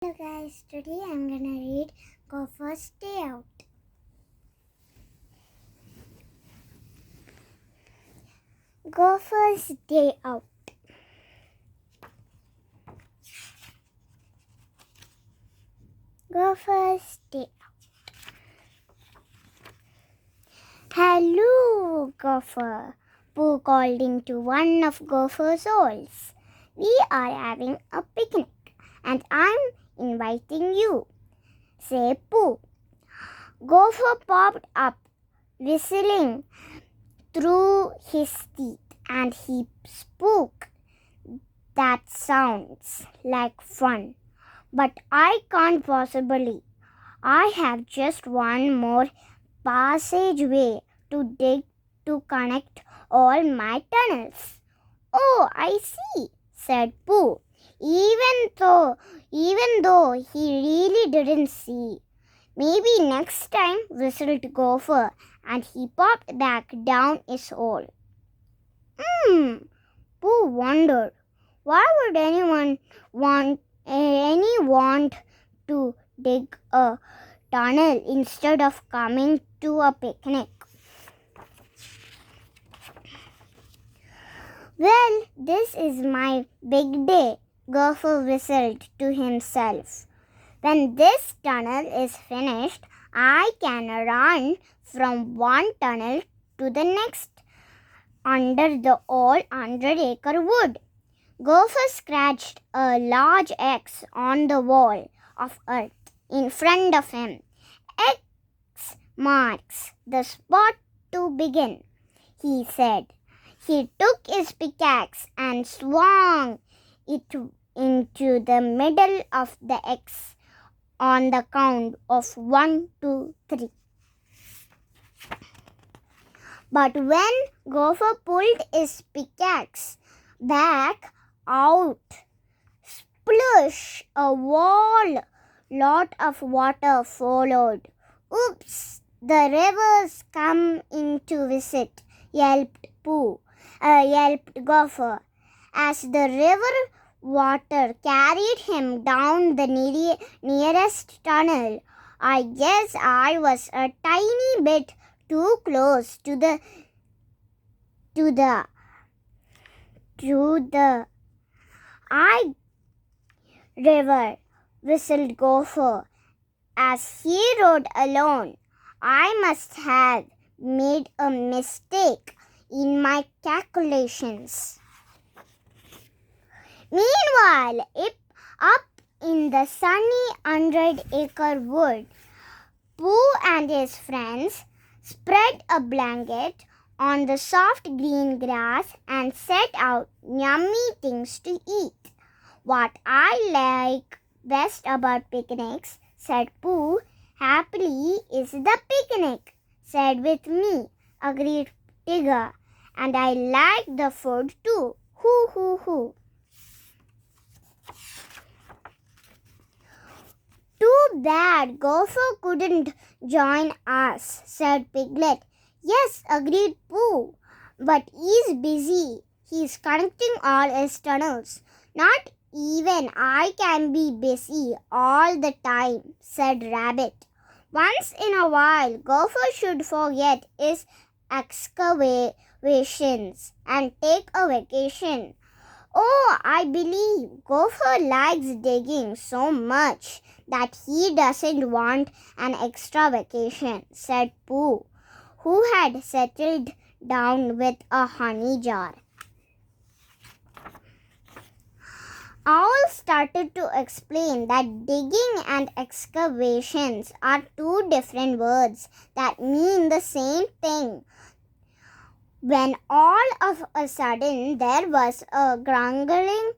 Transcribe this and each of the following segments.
Hello guys, today I'm gonna read Gophers Day Out. Gophers Day Out. Gophers Day Out. Hello, Gopher, Pooh called into one of Gopher's holes. We are having a picnic and I'm inviting you, said Pooh. Gopher popped up, whistling through his teeth, and he spoke. That sounds like fun, but I can't possibly. I have just one more passageway to dig to connect all my tunnels. Oh, I see, said Pooh, even though he really didn't see. Maybe next time, whistled Gopher, and he popped back down his hole. Pooh wondered, why would anyone want to dig a tunnel instead of coming to a picnic? Well, this is my big day, Gopher whistled to himself. When this tunnel is finished, I can run from one tunnel to the next under the old 100-acre wood. Gopher scratched a large X on the wall of earth in front of him. X marks the spot to begin, he said. He took his pickaxe and swung it into the middle of the X on the count of 1, 2, 3. But when Gopher pulled his pickaxe back out, splush, a lot of water followed. Oops, the river's come in to visit, yelped Gopher, as the river water carried him down the nearest tunnel. I guess I was a tiny bit too close to the river, whistled Gopher as he rode alone. I must have made a mistake in my calculations. Meanwhile, up in the sunny 100-acre wood, Pooh and his friends spread a blanket on the soft green grass and set out yummy things to eat. What I like best about picnics, said Pooh, happily, is the picnic. Said with me, agreed Tigger, and I like the food too. Hoo, hoo, hoo. Too bad Gopher couldn't join us, said Piglet. Yes, agreed Pooh, but he's busy. He's connecting all his tunnels. Not even I can be busy all the time, said Rabbit. Once in a while, Gopher should forget his excavations and take a vacation. Oh, I believe Gopher likes digging so much that he doesn't want an extra vacation, said Pooh, who had settled down with a honey jar. Owl started to explain that digging and excavations are two different words that mean the same thing. When all of a sudden there was a gurgly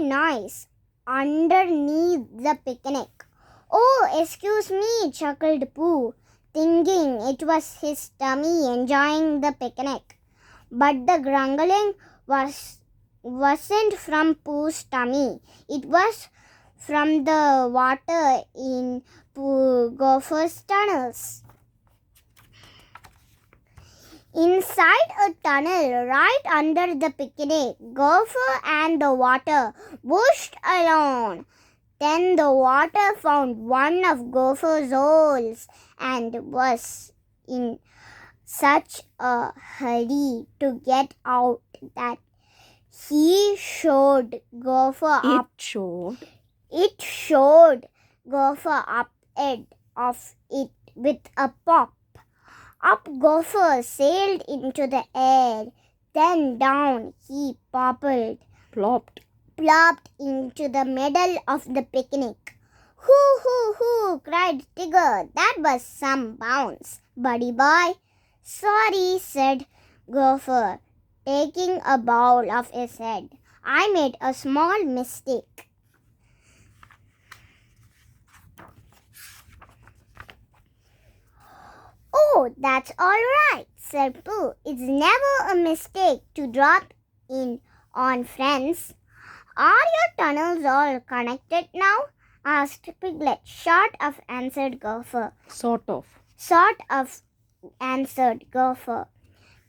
noise underneath the picnic. Oh, excuse me, chuckled Pooh, thinking it was his tummy enjoying the picnic. But the grumbling wasn't from Pooh's tummy. It was from the water in Gopher's tunnels. Inside a tunnel right under the picnic, Gopher and the water pushed along. Then the water found one of Gopher's holes and was in such a hurry to get out that he showed Gopher up. It showed Gopher up end of it with a pop. Up Gopher sailed into the air. Then down he plopped into the middle of the picnic. Hoo, hoo, hoo, cried Tigger. That was some bounce, buddy boy. Sorry, said Gopher, taking a bowl of his head. I made a small mistake. Oh, that's all right, said Pooh. It's never a mistake to drop in on friends. Are your tunnels all connected now? Asked Piglet. Sort of, answered Gopher. Sort of, answered Gopher.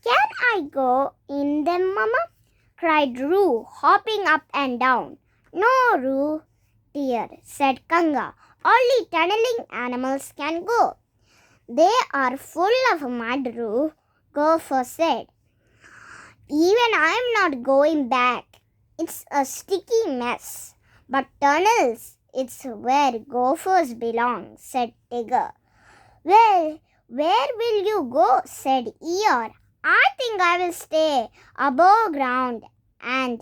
Can I go in them, Mama? Cried Roo, hopping up and down. No, Roo, dear, said Kanga. Only tunneling animals can go. They are full of mud, Roo, Gopher said. Even I am not going back. It's a sticky mess. But tunnels, it's where Gophers belong, said Tigger. Well, where will you go? Said Eeyore. I think I will stay above ground and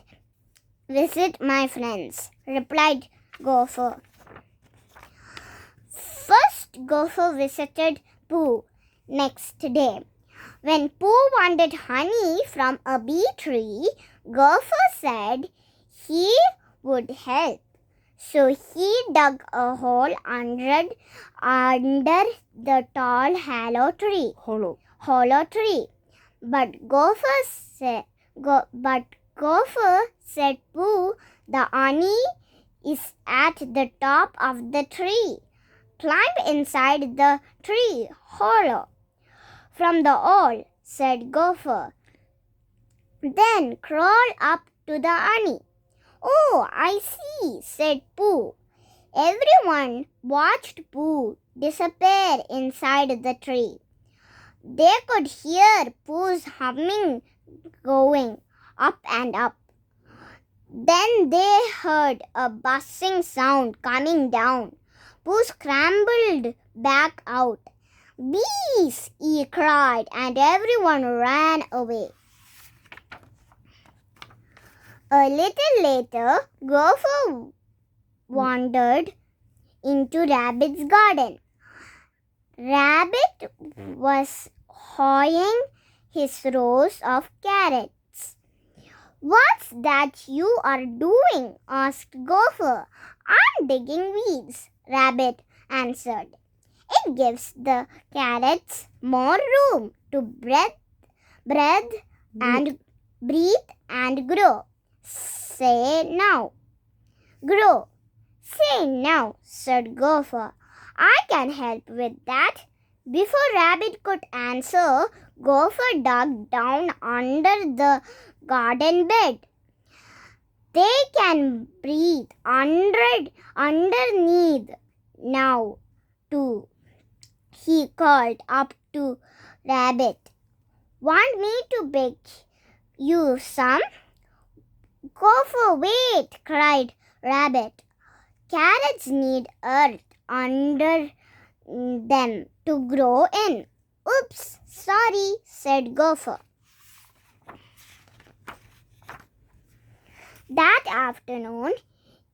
visit my friends, replied Gopher. First, Gopher visited Pooh next day. When Pooh wanted honey from a bee tree, Gopher said he would help. So he dug a hole under the tall hollow tree. But Gopher said, Pooh, the honey is at the top of the tree. Climb inside the tree hollow from the hole, said Gopher. Then crawl up to the honey. Oh, I see, said Pooh. Everyone watched Pooh disappear inside the tree. They could hear Pooh's humming going up and up. Then they heard a buzzing sound coming down. Pooh scrambled back out. Bees! He cried, and everyone ran away. A little later, Gopher wandered into Rabbit's garden. Rabbit was hoeing his rows of carrots. What's that you are doing? Asked Gopher. I'm digging weeds, Rabbit answered. It gives the carrots more room to breathe and grow. Say now, said Gopher. I can help with that. Before Rabbit could answer, Gopher dug down under the garden bed. They can breathe underneath now, too, he called up to Rabbit. Want me to pick you some? Gopher, wait, cried Rabbit. Carrots need earth under them to grow in. Oops, sorry, said Gopher. That afternoon,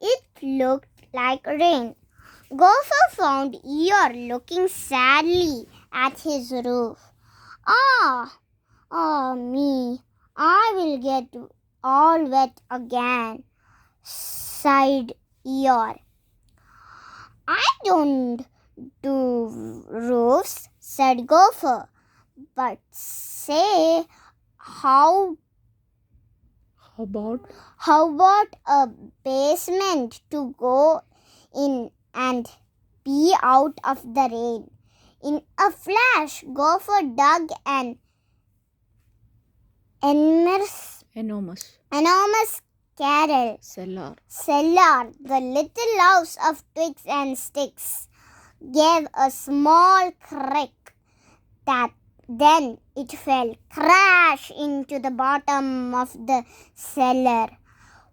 it looked like rain. Gopher found Eeyore looking sadly at his roof. Ah, me, I will get all wet again, sighed Eeyore. I don't do roofs, said Gopher, but say how about a basement to go in and be out of the rain? In a flash, Gopher dug an enormous cellar, the little house of twigs and sticks, gave a small creak. Then it fell crash into the bottom of the cellar.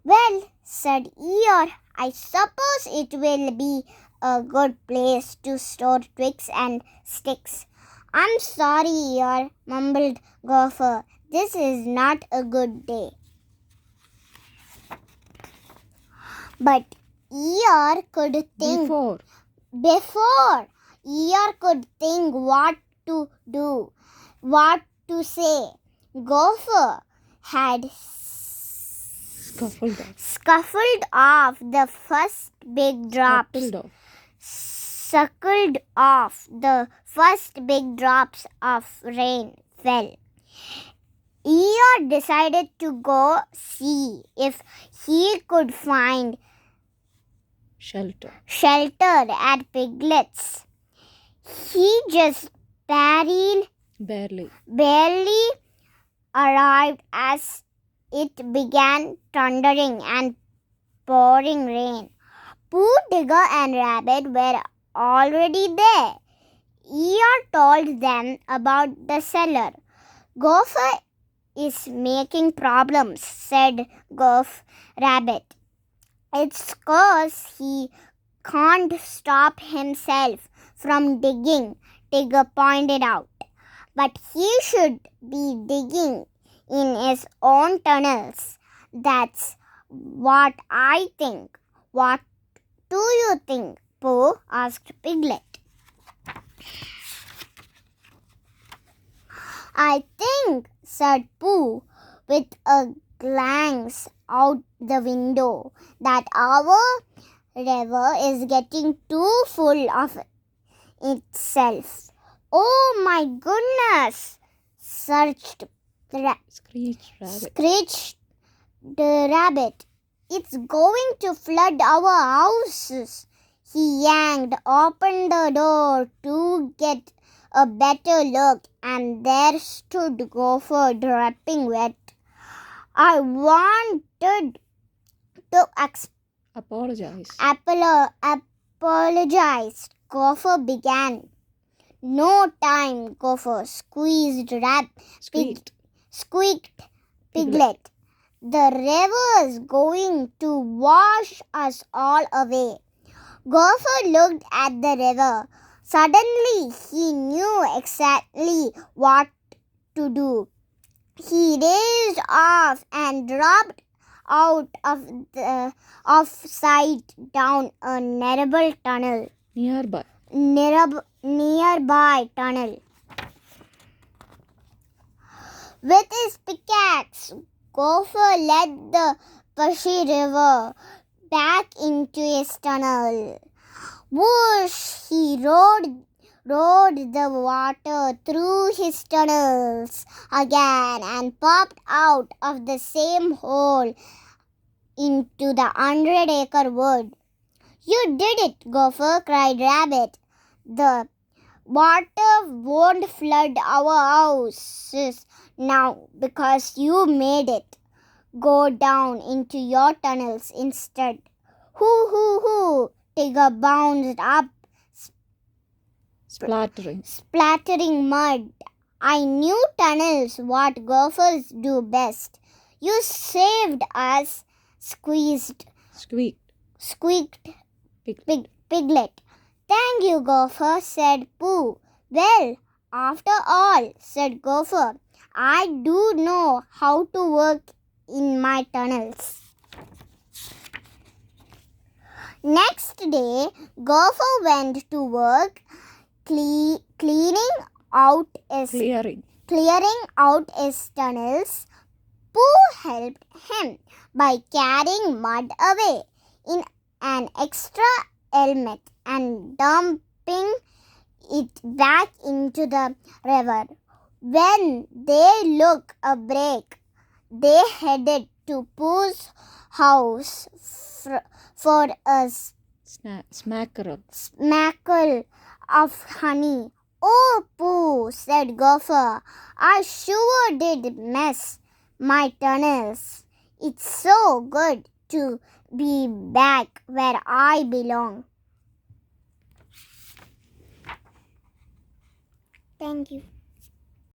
Well, said Eeyore, I suppose it will be a good place to store twigs and sticks. I'm sorry, Eeyore, mumbled Gopher. This is not a good day. But Eeyore could think before Eeyore could think what to do, what to say. Gopher had scuffled off the first big drops. Suckled off the first big drops of rain fell. Eeyore decided to go see if he could find shelter at Piglet's. He just barely arrived as it began thundering and pouring rain. Pooh, Digger and Rabbit were already there. Eeyore told them about the cellar. Gopher is making problems, said Rabbit. It's 'cause he can't stop himself from digging, Tigger pointed out. But he should be digging in his own tunnels. That's what I think. What do you think? Pooh asked Piglet. I think, said Pooh, with a glance out the window, that our river is getting too full of itself. Oh my goodness! Screeched the rabbit. It's going to flood our houses. He yanked open the door to get a better look, and there stood Gopher dripping wet. I wanted to apologize. Gopher began. No time, Gopher squeaked Piglet. The river's going to wash us all away. Gopher looked at the river. Suddenly, he knew exactly what to do. He raced off and dropped out of sight down a nearby tunnel. With his pickaxe, Gopher led the pushy river back into his tunnel. Whoosh! He rode the water through his tunnels again and popped out of the same hole into the 100-acre wood. You did it, Gopher, cried Rabbit. The water won't flood our houses now because you made it go down into your tunnels instead. Hoo, hoo, hoo! Tigger bounced up, splattering mud. I knew tunnels what Gophers do best. You saved us, squeaked Piglet. Thank you, Gopher, said Pooh. Well, after all, said Gopher, I do know how to work in my tunnels. Next day, Gopher went to work clearing out his tunnels. Pooh helped him by carrying mud away in an extra helmet and dumping it back into the river. When they took a break, they headed to Pooh's house for a smackle of honey. Oh, Pooh, said Gopher, I sure did mess my tunnels. It's so good to be back where I belong. Thank you.